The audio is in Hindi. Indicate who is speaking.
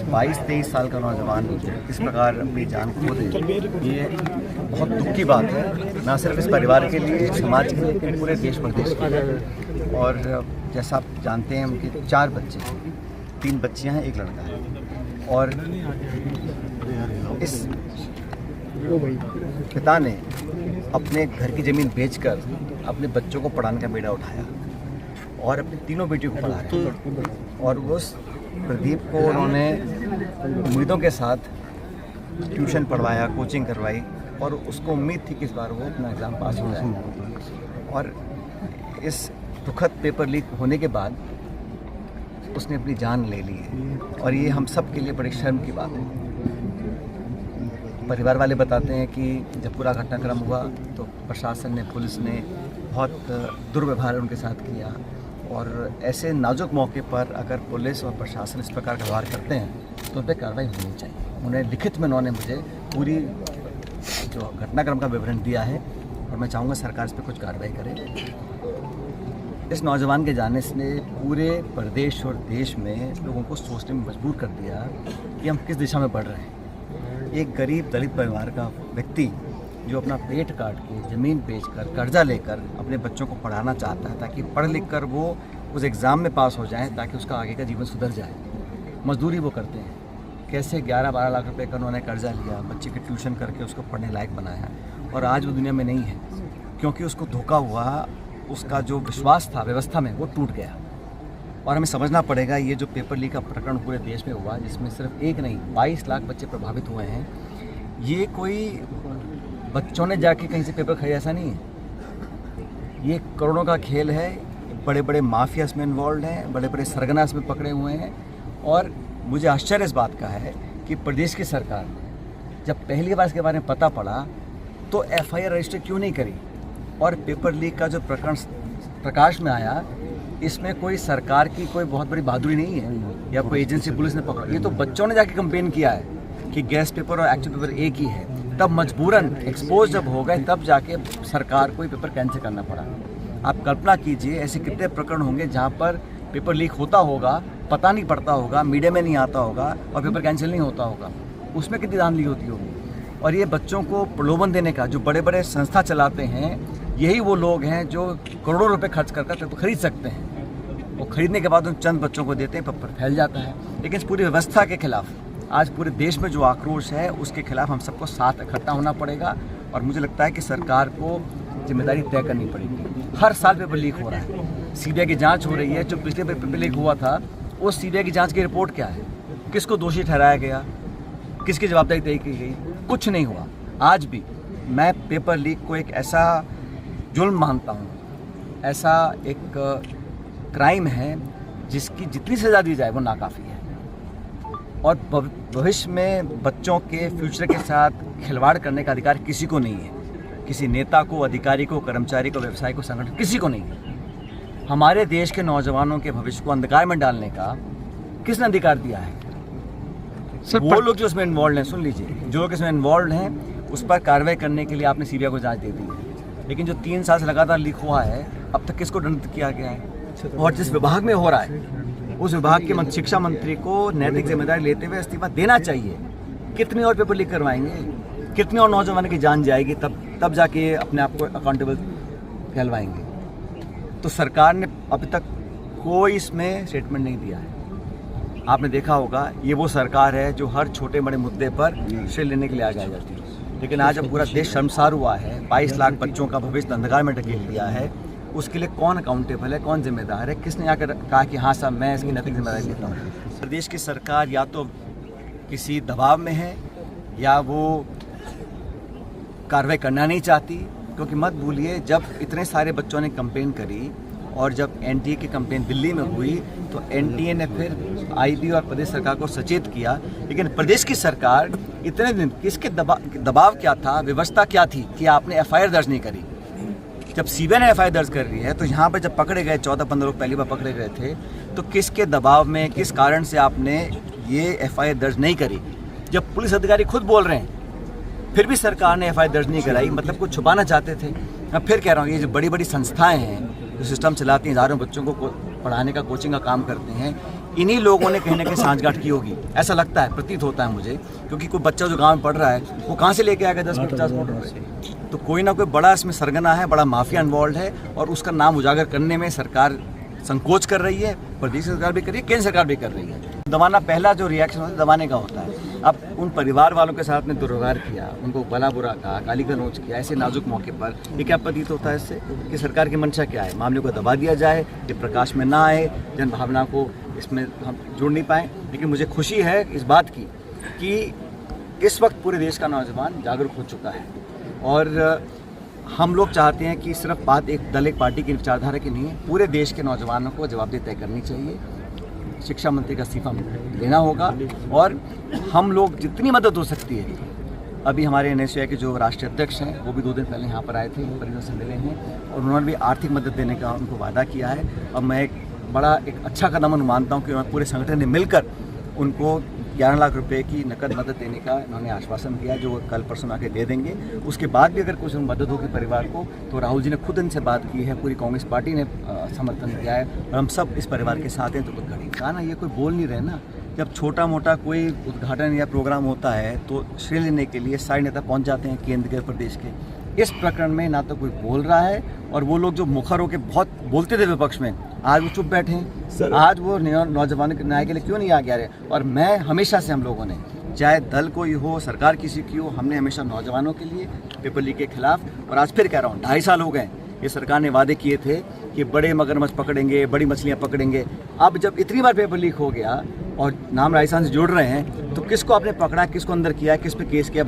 Speaker 1: 22-23 साल का नौजवान इस प्रकार अपनी जान खो दे, ये बहुत दुख की बात है, ना सिर्फ इस परिवार के लिए, समाज के लिए, लेकिन पूरे देश प्रदेश के लिए। और जैसा आप जानते हैं, उनके 4 बच्चे हैं, 3 बच्चियां हैं, 1 लड़का है। और इस पिता ने अपने घर की ज़मीन बेचकर अपने बच्चों को पढ़ाने का बेड़ा उठाया और अपनी तीनों बेटियों को पढ़ाया। और उस प्रदीप को उन्होंने उम्मीदों के साथ ट्यूशन पढ़वाया, कोचिंग करवाई, और उसको उम्मीद थी कि इस बार वो अपना एग्ज़ाम पास हो जाए। और इस दुखद पेपर लीक होने के बाद उसने अपनी जान ले ली है, और ये हम सब के लिए बड़ी शर्म की बात है। परिवार वाले बताते हैं कि जब पूरा घटनाक्रम हुआ तो प्रशासन ने, पुलिस ने बहुत दुर्व्यवहार उनके साथ किया, और ऐसे नाजुक मौके पर अगर पुलिस और प्रशासन इस प्रकार का व्यवहार करते हैं तो उन पर कार्रवाई होनी चाहिए। उन्हें लिखित में उन्होंने मुझे पूरी जो घटनाक्रम का विवरण दिया है, और मैं चाहूँगा सरकार इस पर कुछ कार्रवाई करे। इस नौजवान के जाने से पूरे प्रदेश और देश में लोगों को सोचने में मजबूर कर दिया कि हम किस दिशा में बढ़ रहे हैं। एक गरीब दलित परिवार का व्यक्ति जो अपना पेट काट के, ज़मीन बेचकर, कर्जा लेकर अपने बच्चों को पढ़ाना चाहता है ताकि पढ़ लिख कर वो उस एग्ज़ाम में पास हो जाएं, ताकि उसका आगे का जीवन सुधर जाए। मजदूरी वो करते हैं, कैसे 11-12 लाख रुपए का उन्होंने कर्जा लिया, बच्चे की ट्यूशन करके उसको पढ़ने लायक बनाया, और आज वो दुनिया में नहीं है क्योंकि उसको धोखा हुआ, उसका जो विश्वास था व्यवस्था में वो टूट गया। और हमें समझना पड़ेगा, ये जो पेपर लीक का प्रकरण पूरे देश में हुआ, जिसमें सिर्फ एक नहीं 22 लाख बच्चे प्रभावित हुए हैं, ये कोई बच्चों ने जाके कहीं से पेपर खरीदा ऐसा नहीं है। ये करोड़ों का खेल है, बड़े बड़े माफिया इसमें इन्वॉल्व हैं, बड़े बड़े सरगना इसमें पकड़े हुए हैं। और मुझे आश्चर्य इस बात का है कि प्रदेश की सरकार ने जब पहली बार इसके बारे में पता पड़ा तो FIR रजिस्टर क्यों नहीं करी। और पेपर लीक का जो प्रकरण प्रकाश में आया, इसमें कोई सरकार की कोई बहुत बड़ी बहादुरी नहीं है या कोई एजेंसी पुलिस ने पकड़ा, ये तो बच्चों ने जाके कंप्लेन किया है कि गैस पेपर और एक्चुअल पेपर एक ही है। तब मजबूरन एक्सपोज जब हो गए, तब जाके सरकार को पेपर कैंसिल करना पड़ा। आप कल्पना कीजिए, ऐसे कितने प्रकरण होंगे जहाँ पर पेपर लीक होता होगा, पता नहीं पड़ता होगा, मीडिया में नहीं आता होगा और पेपर कैंसिल नहीं होता होगा, उसमें कितनी धांधली होती होगी। और ये बच्चों को प्रलोभन देने का, जो बड़े बड़े संस्था चलाते हैं, यही वो लोग हैं जो करोड़ों रुपए खर्च कर पेपर खरीद सकते हैं। वो खरीदने के बाद उन चंद बच्चों को देते हैं, पेपर फैल जाता है। लेकिन इस पूरी व्यवस्था के खिलाफ आज पूरे देश में जो आक्रोश है, उसके खिलाफ हम सबको साथ इकट्ठा होना पड़ेगा। और मुझे लगता है कि सरकार को जिम्मेदारी तय करनी पड़ेगी। हर साल पेपर लीक हो रहा है, CBI की जांच हो रही है। जो पिछले पेपर लीक हुआ था, उस CBI की जांच की रिपोर्ट क्या है, किसको दोषी ठहराया गया, किसकी जवाबदारी तय की गई, कुछ नहीं हुआ। आज भी मैं पेपर लीक को एक ऐसा जुल्म मानता हूँ, ऐसा एक क्राइम है जिसकी जितनी सज़ा दी जाए वो नाकाफ़ी है। और भविष्य में बच्चों के फ्यूचर के साथ खिलवाड़ करने का अधिकार किसी को नहीं है, किसी नेता को, अधिकारी को, कर्मचारी को, व्यवसायी को, संगठन, किसी को नहीं है। हमारे देश के नौजवानों के भविष्य को अंधकार में डालने का किसने अधिकार दिया है? वो लोग जो इसमें इन्वॉल्व हैं, सुन लीजिए, जो लोग इसमें इन्वॉल्व हैं उस पर कार्रवाई करने के लिए आपने CBI को जांच दे दी है। लेकिन जो 3 साल से लगातार लीक हुआ है, अब तक किसको दंडित किया गया है? और जिस विभाग में हो रहा है, उस विभाग के शिक्षा मंत्री को नैतिक जिम्मेदारी लेते हुए इस्तीफा देना चाहिए। कितने और पेपर लीक करवाएंगे, कितने और नौजवानों की जान जाएगी, तब जाके अपने आप को अकाउंटेबल कहलवाएंगे। तो सरकार ने अभी तक कोई इसमें स्टेटमेंट नहीं दिया है। आपने देखा होगा, ये वो सरकार है जो हर छोटे बड़े मुद्दे पर श्रेय लेने के लिए आ जाती है। लेकिन आज जब पूरा देश शर्मसार हुआ है, 22 लाख बच्चों का भविष्य अंधकार में ढकेल दिया है, उसके लिए कौन अकाउंटेबल है, कौन जिम्मेदार है, किसने आकर कहा कि हाँ साहब मैं इसकी नैतिक जिम्मेदारी लेता हूँ। प्रदेश की सरकार या तो किसी दबाव में है या वो कार्रवाई करना नहीं चाहती। क्योंकि मत भूलिए, जब इतने सारे बच्चों ने कंप्लेन करी और जब NTA की कंप्लेन दिल्ली में हुई तो NTA ने फिर IB और प्रदेश सरकार को सचेत किया। लेकिन प्रदेश की सरकार इतने दिन किसके दबाव क्या था, व्यवस्था क्या थी कि आपने FIR दर्ज नहीं करी। जब CBI ने FIR दर्ज कर रही है तो यहाँ पर जब पकड़े गए 14-15 लोग पहली बार पकड़े गए थे, तो किसके दबाव में, किस कारण से आपने ये FIR दर्ज नहीं करी? जब पुलिस अधिकारी खुद बोल रहे हैं फिर भी सरकार ने FIR दर्ज नहीं कराई, मतलब कुछ छुपाना चाहते थे। मैं फिर कह रहा हूँ, ये जो बड़ी बड़ी संस्थाएं हैं जो सिस्टम चलाती हैं, हज़ारों बच्चों को पढ़ाने का, कोचिंग का काम करते हैं, इन्हीं लोगों ने कहीं ना कहीं सांठगांठ की होगी, ऐसा लगता है, प्रतीत होता है मुझे। क्योंकि कोई बच्चा जो गांव में पढ़ रहा है वो कहाँ से लेके आएगा 10-50 करोड़ रुपए? तो कोई ना कोई बड़ा इसमें सरगना है, बड़ा माफिया इन्वॉल्व है, और उसका नाम उजागर करने में सरकार संकोच कर रही है, प्रदेश सरकार भी कर रही है, केंद्र सरकार भी कर रही है। दबाना, पहला जो रिएक्शन होता है दबाने का होता है। अब उन परिवार वालों के साथ में दुर्व्यवहार किया, उनको भला बुरा कहा, गाली गलौज किया, ऐसे नाजुक मौके पर ये क्या प्रतीत होता है इससे कि सरकार की मंशा क्या है? मामले को दबा दिया जाए, ये प्रकाश में ना आए, जन भावना को इसमें हम जोड़ नहीं पाए। लेकिन मुझे खुशी है इस बात की कि इस वक्त पूरे देश का नौजवान जागरूक हो चुका है, और हम लोग चाहते हैं कि सिर्फ बात एक दल, एक पार्टी की विचारधारा की नहीं है, पूरे देश के नौजवानों को जवाबदेही तय करनी चाहिए। शिक्षा मंत्री का इस्तीफा लेना होगा, और हम लोग जितनी मदद हो सकती है, अभी हमारे NSUI के जो राष्ट्रीय अध्यक्ष हैं वो भी 2 दिन पहले यहाँ पर आए थे, परिजनों से मिले हैं, और उन्होंने भी आर्थिक मदद देने का उनको वादा किया है। और मैं एक अच्छा कदम मानता हूँ कि पूरे संगठन ने मिलकर उनको 11 लाख रुपए की नकद मदद देने का उन्होंने आश्वासन दिया, जो कल परसों आके दे देंगे। उसके बाद भी अगर कुछ मदद होगी परिवार को, तो राहुल जी ने खुद इनसे बात की है, पूरी कांग्रेस पार्टी ने समर्थन किया है, और हम सब इस परिवार के साथ हैं। तो खड़ी कहा ना, ये कोई बोल नहीं रहे ना। जब छोटा मोटा कोई उद्घाटन या प्रोग्राम होता है तो श्रेय लेने के लिए सारे नेता पहुँच जाते हैं, केंद्र के, प्रदेश के। इस प्रकरण में ना तो कोई बोल रहा है, और वो लोग जो मुखर होकर बहुत बोलते थे विपक्ष में, आज वो चुप बैठे हैं। आज वो नौजवानों के न्याय के लिए क्यों नहीं आगे आ रहे? और मैं हमेशा से, हम लोगों ने, चाहे दल कोई हो, सरकार किसी की हो, हमने हमेशा नौजवानों के लिए, पेपर लीक के खिलाफ, और आज फिर कह रहा हूँ 2.5 साल हो गए, ये सरकार ने वादे किए थे कि बड़े मगरमच्छ पकड़ेंगे, बड़ी मछलियाँ पकड़ेंगे। अब जब इतनी बार पेपर लीक हो गया और नाम राजस्थान से जुड़ रहे हैं, तो किसको आपने पकड़ा, किसको अंदर किया, किस पे केस किया,